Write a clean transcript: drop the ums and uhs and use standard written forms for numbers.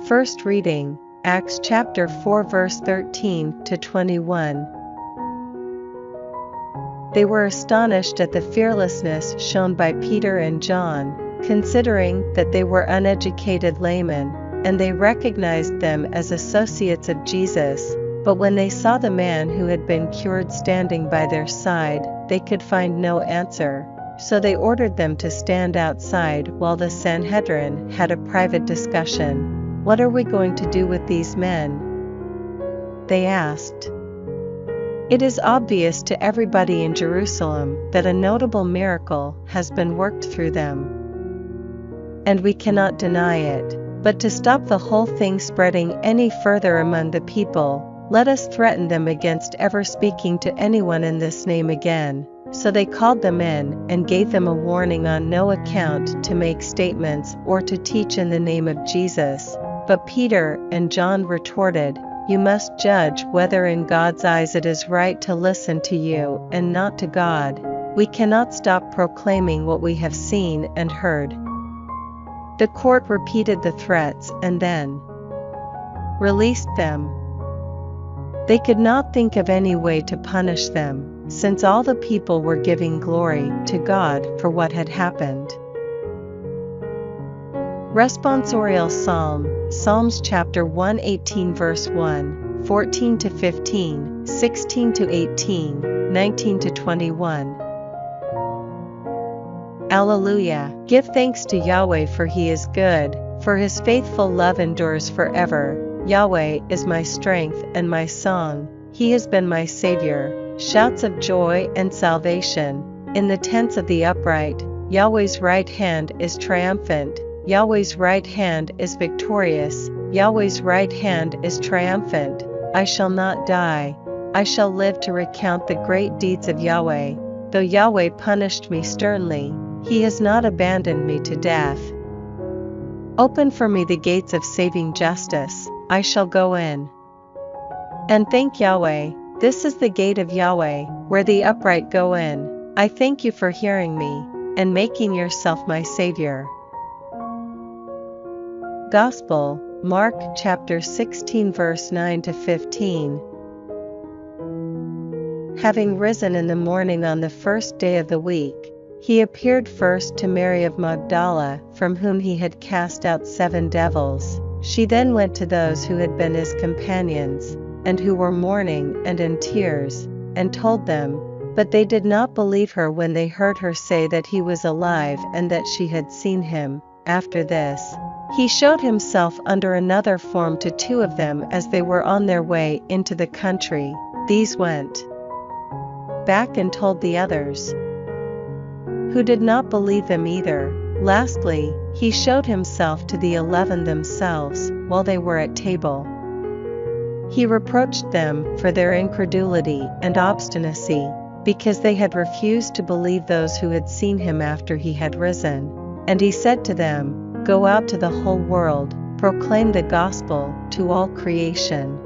First reading, Acts chapter 4 verse 13 to 21. They were astonished at the fearlessness shown by Peter and John, considering that they were uneducated laymen, and they recognized them as associates of Jesus. But when they saw the man who had been cured standing by their side, they could find no answer. So they ordered them to stand outside while the Sanhedrin had a private discussion. "What are we going to do with these men?" they asked. "It is obvious to everybody in Jerusalem that a notable miracle has been worked through them, and we cannot deny it. But to stop the whole thing spreading any further among the people, let us threaten them against ever speaking to anyone in this name again." So they called them in and gave them a warning on no account to make statements or to teach in the name of Jesus. But Peter and John retorted, "You must judge whether in God's eyes it is right to listen to you and not to God. We cannot stop proclaiming what we have seen and heard." The court repeated the threats and then released them. They could not think of any way to punish them, since all the people were giving glory to God for what had happened. Responsorial Psalm, Psalms chapter 118 verse 1, 14 to 15, 16 to 18, 19 to 21. Alleluia! Give thanks to Yahweh, for he is good, for his faithful love endures forever. Yahweh is my strength and my song, he has been my Savior. Shouts of joy and salvation in the tents of the upright. Yahweh's right hand is triumphant. Yahweh's right hand is victorious. Yahweh's right hand is triumphant. I shall not die. I shall live to recount the great deeds of Yahweh. Though Yahweh punished me sternly, he has not abandoned me to death. Open for me the gates of saving justice. I shall go in and thank Yahweh. This is the gate of Yahweh, where the upright go in. I thank you for hearing me, and making yourself my Savior. Gospel, Mark chapter 16 verse 9 to 15. Having risen in the morning on the first day of the week, he appeared first to Mary of Magdala, from whom he had cast out 7 devils. She then went to those who had been his companions, and who were mourning and in tears, and told them. But they did not believe her when they heard her say that he was alive and that she had seen him. After this, he showed himself under another form to 2 of them as they were on their way into the country. These went back and told the others, who did not believe them either. Lastly, he showed himself to the 11 themselves, while they were at table. He reproached them for their incredulity and obstinacy, because they had refused to believe those who had seen him after he had risen. And he said to them, "Go out to the whole world, proclaim the gospel to all creation.